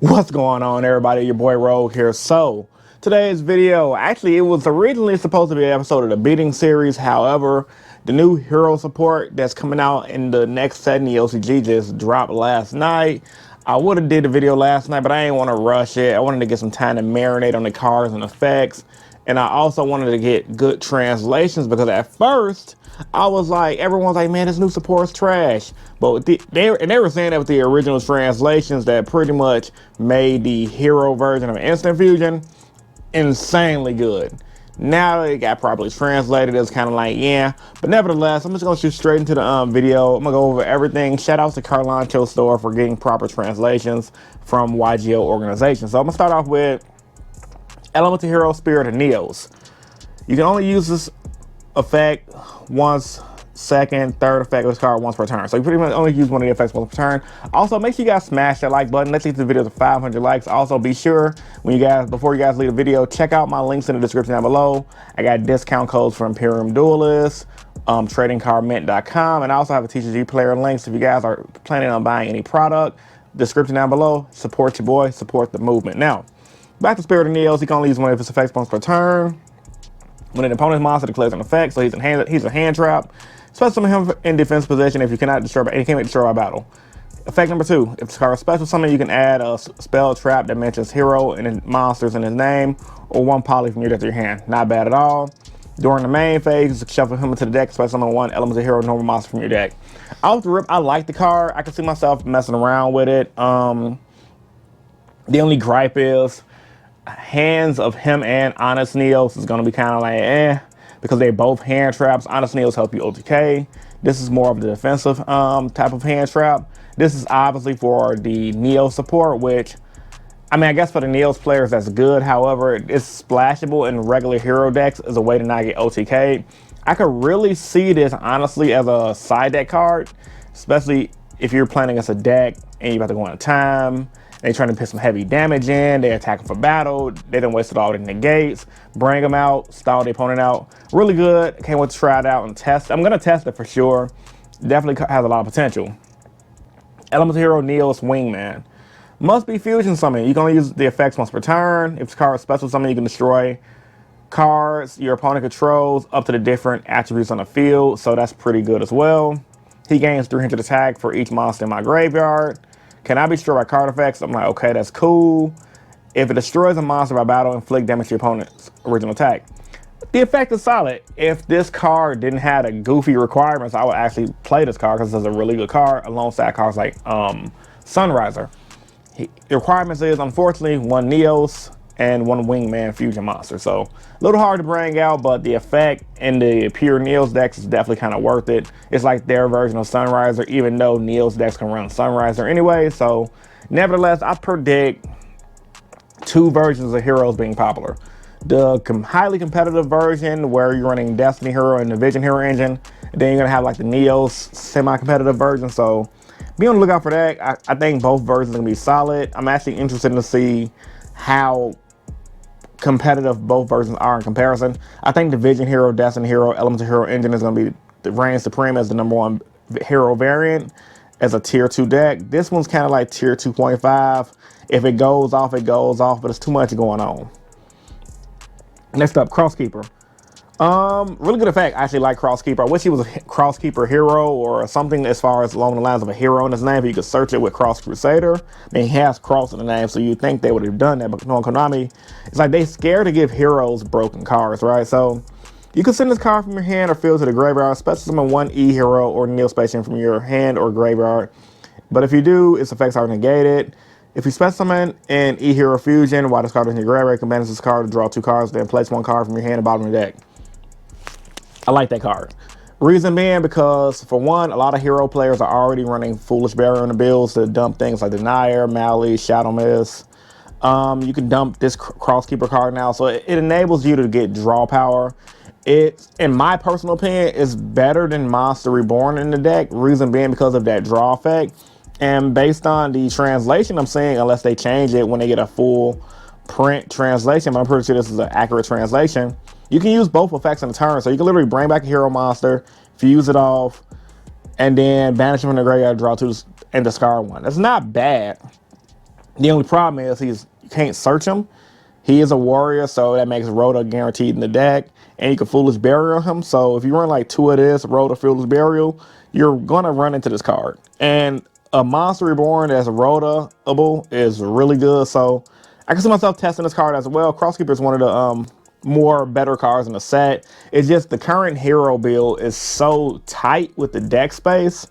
What's going on, everybody? Your boy Rogue here. So today's video, actually it was originally supposed to be an episode of the beating series. However, the new hero support that's coming out in the next set in the OCG just dropped last night. I would have did the video last night, but I didn't want to rush it. I wanted to get some time to marinate on the cards and effects. And I also wanted to get good translations, because at first I was like, everyone's like, man, this new support's trash. But they were saying that with the original translations that pretty much made the hero version of Instant Fusion insanely good. Now that it got properly translated, it's kind of like, yeah. But nevertheless, I'm just going to shoot straight into the video. I'm going to go over everything. Shout out to Carlancho Store for getting proper translations from Yugioh organization. So I'm going to start off with Elemental Hero Spirit of Neos. You can only use this effect once, second, third effect of this card once per turn. So you pretty much only use one of the effects once per turn. Also, make sure you guys smash that like button. Let's get the video to 500 likes. Also, be sure before you guys leave the video, check out my links in the description down below. I got discount codes for Imperium Duelist, tradingcardmint.com, and I also have a TCG player links if you guys are planning on buying any product. Description down below. Support your boy, support the movement. Now, back to Spirit of Neos. You can only use one of its effects once per turn. When an opponent's monster declares an effect, so he's a hand trap, special summon him in defense position if you cannot destroy, and he can't be destroyed by battle. Effect number 2, if this card is special summon, you can add a spell trap that mentions hero and monsters in his name, or one poly from your deck to your hand. Not bad at all. During the main phase, shuffle him into the deck, special summon one Elemental Hero normal monster from your deck. Off the rip, I like the card. I can see myself messing around with it. The only gripe is hands of him and Honest Neos is going to be kind of like because they're both hand traps. Honest Neos help you OTK. This is more of the defensive type of hand trap. This is obviously for the Neo support, which I guess for the Neos players that's good. However, it's splashable in regular hero decks as a way to not get OTK. I could really see this honestly as a side deck card, especially if you're playing against a deck and you're about to go on time. They're trying to put some heavy damage in. They're attacking for battle. They done wasted all the negates. Bring them out. Stall the opponent out. Really good. Can't wait to try it out and test. I'm going to test it for sure. Definitely has a lot of potential. Elemental Hero Neos Wingman. Must be fusion summon. You can only use the effects once per turn. If this card is special summon, you can destroy cards your opponent controls up to the different attributes on the field. So that's pretty good as well. He gains 300 attack for each monster in my graveyard. Can I be destroyed by card effects? I'm like, okay, that's cool. If it destroys a monster by battle, inflict damage to your opponent's original attack. The effect is solid. If this card didn't have a goofy requirements, I would actually play this card because it's a really good card alongside cards like Sunriser. The requirements is, unfortunately, one Neos and one Wingman fusion monster. So a little hard to bring out, but the effect in the pure Neos decks is definitely kind of worth it. It's like their version of Sunriser, even though Neos decks can run Sunriser anyway. So nevertheless, I predict 2 versions of heroes being popular. The highly competitive version where you're running Destiny Hero and the Vision Hero engine. And then you're gonna have like the Neos semi-competitive version. So be on the lookout for that. I think both versions are gonna be solid. I'm actually interested to see how competitive both versions are in comparison. I think the Vision Hero, Destiny Hero, Elemental Hero engine is going to be the reign supreme as the #1 hero variant as a tier 2 deck. This one's kind of like tier 2.5. If it goes off, it goes off, but it's too much going on. Next up, Crosskeeper. Really good effect. I actually like Crosskeeper. I wish he was a Crosskeeper hero or something as far as along the lines of a hero in his name. But you could search it with Cross Crusader. I mean, he has Cross in the name, so you'd think they would have done that. But no, Konami, it's like they scared to give heroes broken cards, right? So you can send this card from your hand or field to the graveyard. Special summon one E hero or Neo Spacian from your hand or graveyard. But if you do, its effects are negated. If you special summon an E hero fusion while this card is in your graveyard, you can banish this card to draw 2 cards, then place 1 card from your hand and bottom of the deck. I like that card. Reason being because, for one, a lot of hero players are already running Foolish Barrier in the builds to dump things like Denier, Mally, Shadow Mist. You can dump this Crosskeeper card now, so it enables you to get draw power. It, in my personal opinion, is better than Monster Reborn in the deck. Reason being because of that draw effect. And based on the translation I'm seeing, unless they change it when they get a full print translation, but I'm pretty sure this is an accurate translation, you can use both effects in a turn. So you can literally bring back a hero monster, fuse it off, and then banish him from the graveyard, draw 2 and discard 1. That's not bad. The only problem is you can't search him. He is a warrior, so that makes Rhoda guaranteed in the deck. And you can Foolish Burial him. So if you run like 2 of this, Rhoda Foolish Burial, you're going to run into this card. And a Monster Reborn that's Rhoda-able is really good. So I can see myself testing this card as well. Crosskeeper is one of the more better cards in the set. It's just the current hero build is so tight with the deck space.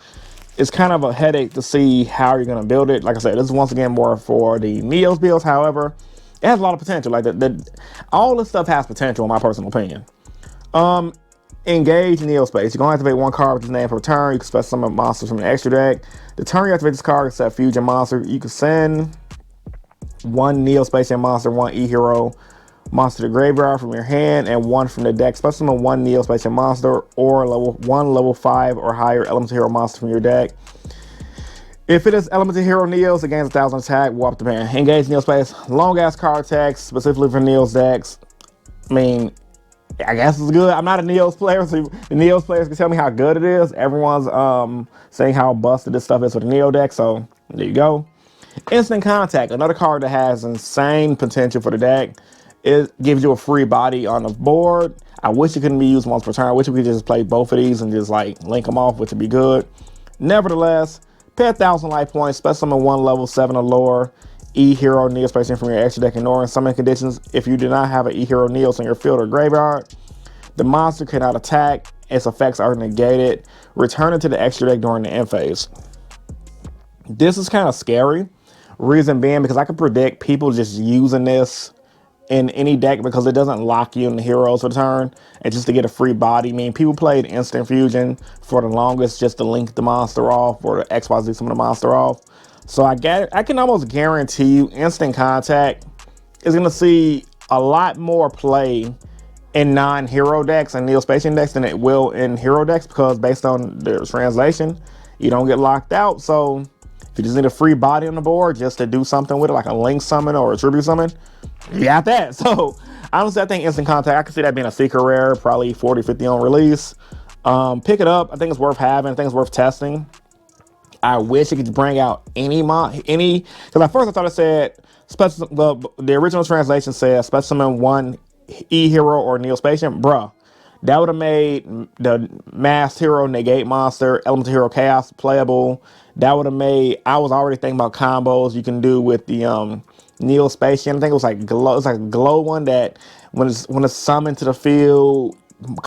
It's kind of a headache to see how you're going to build it. Like I said, this is once again more for the Neos builds. However, it has a lot of potential. Like all this stuff has potential, in my personal opinion. Engage Neo Space. You're going to activate 1 card with this name per turn. You can special summon monsters from the extra deck. The turn you activate this card, set fusion monster. You can send 1 Neo Space monster, 1 E-Hero monster to the graveyard from your hand, and 1 from the deck. Special summon 1 Neo Space monster or one level 5 or higher Elemental Hero monster from your deck. If it is Elemental Hero Neos, it gains 1,000 attack, warp the ban. Engage Neo Space. Long ass card text, specifically for Neos decks. I mean, I guess it's good. I'm not a Neos player, so the Neos players can tell me how good it is. Everyone's saying how busted this stuff is with the Neo deck, so there you go. Instant Contact, another card that has insane potential for the deck. It gives you a free body on the board. I wish it couldn't be used once per turn. I wish we could just play both of these and just like link them off, which would be good. Nevertheless, pay 1,000 life points, special summon 1 level 7 or lower E-Hero Neos Space from your extra deck, ignoring summon conditions. If you do not have an E-Hero Neos in your field or graveyard, the monster cannot attack. Its effects are negated. Return it to the extra deck during the end phase. This is kind of scary. Reason being because I can predict people just using this in any deck because it doesn't lock you in the heroes for the turn, and just to get a free body. I mean, people played Instant Fusion for the longest just to link the monster off or the XYZ some of the monster off. So I can almost guarantee you Instant Contact is going to see a lot more play in non-hero decks and Neospatian decks than it will in hero decks, because based on the translation, you don't get locked out. So if you just need a free body on the board just to do something with it, like a link summon or a tribute summon, you got that. So honestly, I think Instant Contact, I can see that being a secret rare, probably 40, 50 on release. Pick it up. I think it's worth having. I think it's worth testing. I wish it could bring out because at first I thought it said the original translation said special summon 1 E-Hero or Neospatian. Bruh, that would have made the Masked Hero Negate monster, Elemental Hero Chaos playable. That would have made, I was already thinking about combos you can do with the Neospatian. I think it was like glow. It's like a glow one that when it's summoned to the field,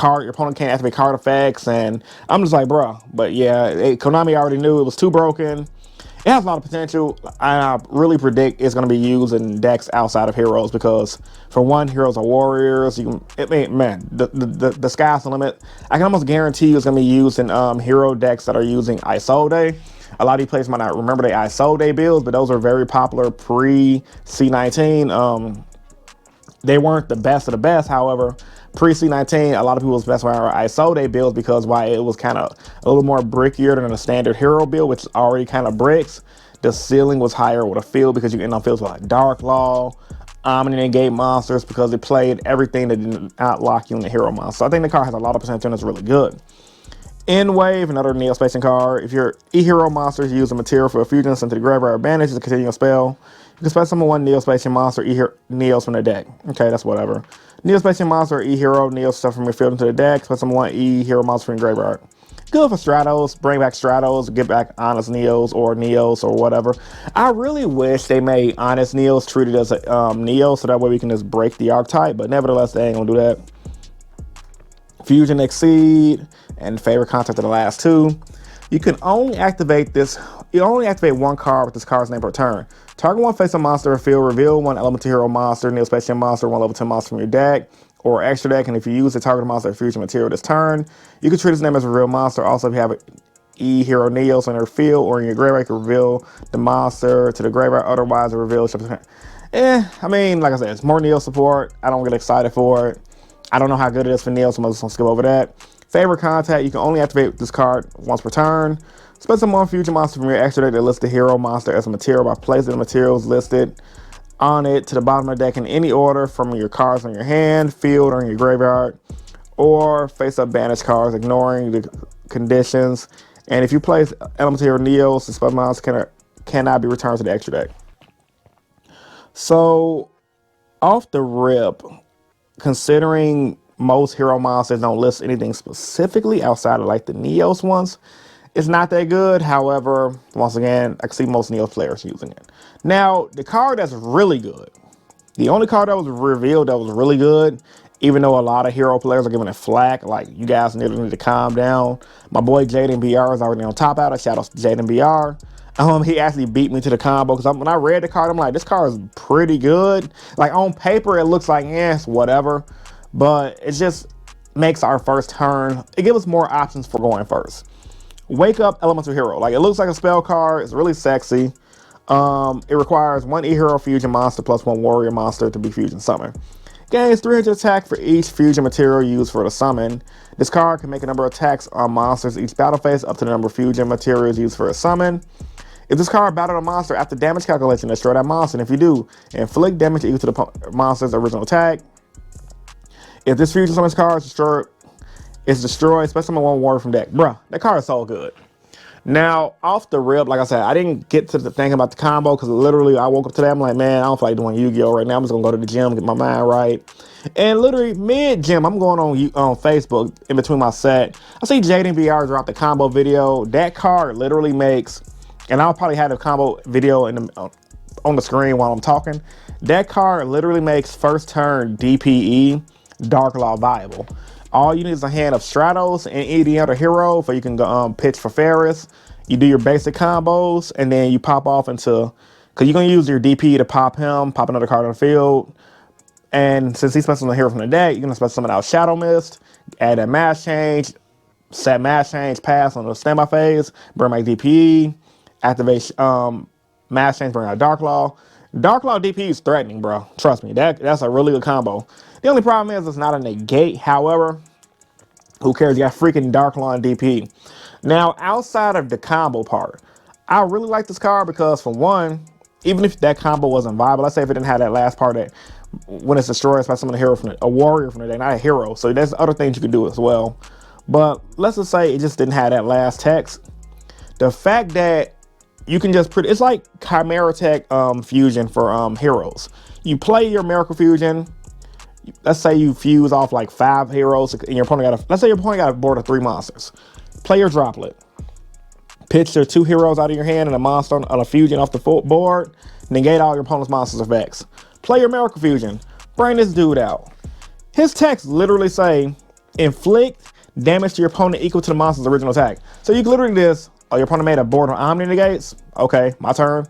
your opponent can't activate card effects, and I'm just like, bro. But yeah, Konami already knew it was too broken. It has a lot of potential. I really predict it's going to be used in decks outside of heroes because, for one, heroes are warriors. The sky's the limit. I can almost guarantee you it's going to be used in hero decks that are using Isode. A lot of these players might not remember the Isode builds, but those are very popular pre-C19. They weren't the best of the best, however. Pre-C19, a lot of people's best were Isode builds because why it was kind of a little more brickier than a standard hero build, which is already kind of bricks. The ceiling was higher with a field because you can end on fields with like Dark Law, Omni Negate monsters, because it played everything that did not lock you in the hero monster. So I think the card has a lot of potential and it's really good. End Wave, another Neospatian card. If your E-Hero monsters use a material for a fusion sent to the graveyard advantage to continue a spell, you can special summon 1 Neospatian monster Neos from the deck. Okay, that's whatever. Neospatian monster or E-Hero Neos stuff from your field into the deck. Special summon 1 E-Hero monster from your graveyard. Good for Stratos. Bring back Stratos. Get back Honest Neos or whatever. I really wish they made Honest Neos treated as a Neo, so that way we can just break the archetype. But nevertheless, they ain't gonna do that. Fusion Exceed and Favorite Contact of the last 2. You can only activate this. You only activate 1 card with this card's name per turn. Target 1 face-up monster or field. Reveal 1 Elemental Hero monster, Neospatian monster, 1 level 10 monster from your deck or extra deck. And if you use the target monster or fusion material this turn, you can treat its name as a real monster. Also, if you have an E-Hero Neos in your field or in your graveyard, you can reveal the monster to the graveyard. Otherwise, reveal. I mean, like I said, it's more Neo support. I don't get excited for it. I don't know how good it is for Neo, so I'm just gonna skip over that. Favorite Contact, you can only activate this card once per turn. Spend some more fusion monster from your extra deck that lists the hero monster as a material by placing the materials listed on it to the bottom of the deck in any order from your cards on your hand, field, or in your graveyard, or face-up banished cards, ignoring the conditions. And if you place Elemental Hero Neos, the spell monster cannot be returned to the extra deck. So off the rip, considering most hero monsters don't list anything specifically outside of like the Neos ones, it's not that good. However, once again, I can see most Neos players using it. Now, the card that's really good, the only card that was revealed that was really good, even though a lot of hero players are giving it flack, like you guys need to calm down. My boy Jaden BR is already on top out. Shout out to Jaden BR. He actually beat me to the combo because when I read the card, I'm like, this card is pretty good. Like on paper, it looks like yes, whatever, but it just makes our first turn. It gives us more options for going first. Wake Up Elemental Hero. Like it looks like a spell card. It's really sexy. It requires 1 E-Hero fusion monster plus 1 warrior monster to be fusion summoned. Gains 300 attack for each fusion material used for the summon. This card can make a number of attacks on monsters each battle phase up to the number of fusion materials used for a summon. If this card battled a monster after damage calculation, destroy that monster. And if you do, inflict damage equal to the monster's original attack. If this fusion summons card is destroyed, special summon 1 warrior from deck. Bruh, that card is so good. Now, off the rip, like I said, I didn't get to the thing about the combo because literally I woke up today, I'm like, man, I don't feel like doing Yu-Gi-Oh right now. I'm just going to go to the gym, get my mind right. And literally mid-gym, I'm going on Facebook in between my set. I see Jaden VR drop the combo video. That card literally makes, and I'll probably have the combo video on the screen while I'm talking. That card literally makes first turn DPE Dark Law viable. All you need is a hand of Stratos and any other hero, so you can go pitch for Ferris. You do your basic combos, and then you pop off into, because you're going to use your DP to pop him, pop another card on the field. And since he's special on the hero from the deck, you're going to special summon out Shadow Mist, add that mass change, set mass change, pass on the standby phase, burn my DP, activate mass change, bring out Dark Law. Dark Law DP is threatening, bro. Trust me, that's a really good combo. The only problem is it's not a negate. However, who cares? You got freaking Dark Law and DP. Now, outside of the combo part, I really like this card because, for one, even if that combo wasn't viable, let's say if it didn't have that last part that when it's destroyed by someone, a warrior from the deck, not a hero. So there's other things you could do as well. But let's just say it just didn't have that last text. The fact that you can just it's like Chimera Tech fusion for heroes. You play your Miracle Fusion. Let's say you fuse off like 5 heroes and your opponent let's say your opponent got a board of 3 monsters. Play your droplet. Pitch your 2 heroes out of your hand and a monster on a fusion off the board. Negate all your opponent's monsters effects. Play your Miracle Fusion. Bring this dude out. His text literally say, inflict damage to your opponent equal to the monster's original attack. So you can literally do this. Oh, your opponent made a board of Omni negates. Okay, my turn.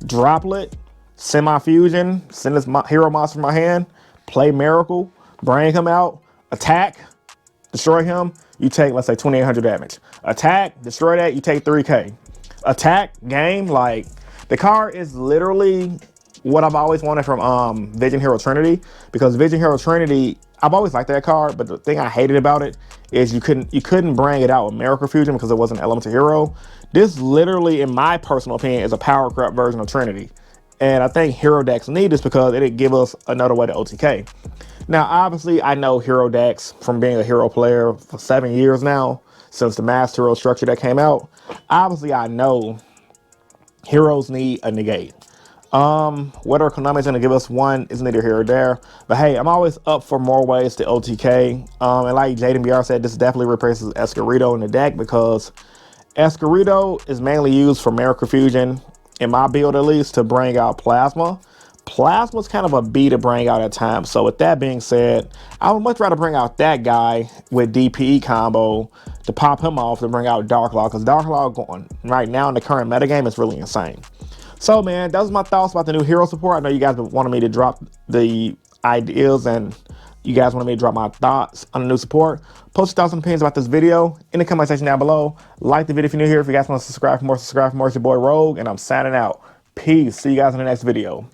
Droplet. Send my fusion. Send this hero monster from my hand. Play Miracle, bring him out, attack, destroy him, you take, let's say, 2,800 damage. Attack, destroy that, you take 3K. Attack, game, like, the card is literally what I've always wanted from Vision Hero Trinity, because Vision Hero Trinity, I've always liked that card, but the thing I hated about it is you couldn't bring it out with Miracle Fusion because it wasn't an elemental hero. This literally, in my personal opinion, is a power crap version of Trinity. And I think hero decks need this because it'd give us another way to OTK. Now, obviously, I know hero decks from being a hero player for 7 years now, since the Master Hero structure that came out. Obviously, I know heroes need a negate. Whether Konami's gonna give us one is neither here or there. But hey, I'm always up for more ways to OTK. And like Jaden BR said, this definitely replaces Escurito in the deck because Escurito is mainly used for Miracle Fusion, in my build at least, to bring out Plasma. Plasma's kind of a B to bring out at times. So with that being said, I would much rather bring out that guy with DPE combo to pop him off to bring out Dark Law, because Dark Law going right now in the current metagame is really insane. So man, those are my thoughts about the new hero support. I know you guys wanted me to drop the ideas and you guys wanted me to drop my thoughts on the new support. Post your thoughts and opinions about this video in the comment section down below. Like the video if you're new here. If you guys want to subscribe for more, subscribe for more. It's your boy Rogue, and I'm signing out. Peace. See you guys in the next video.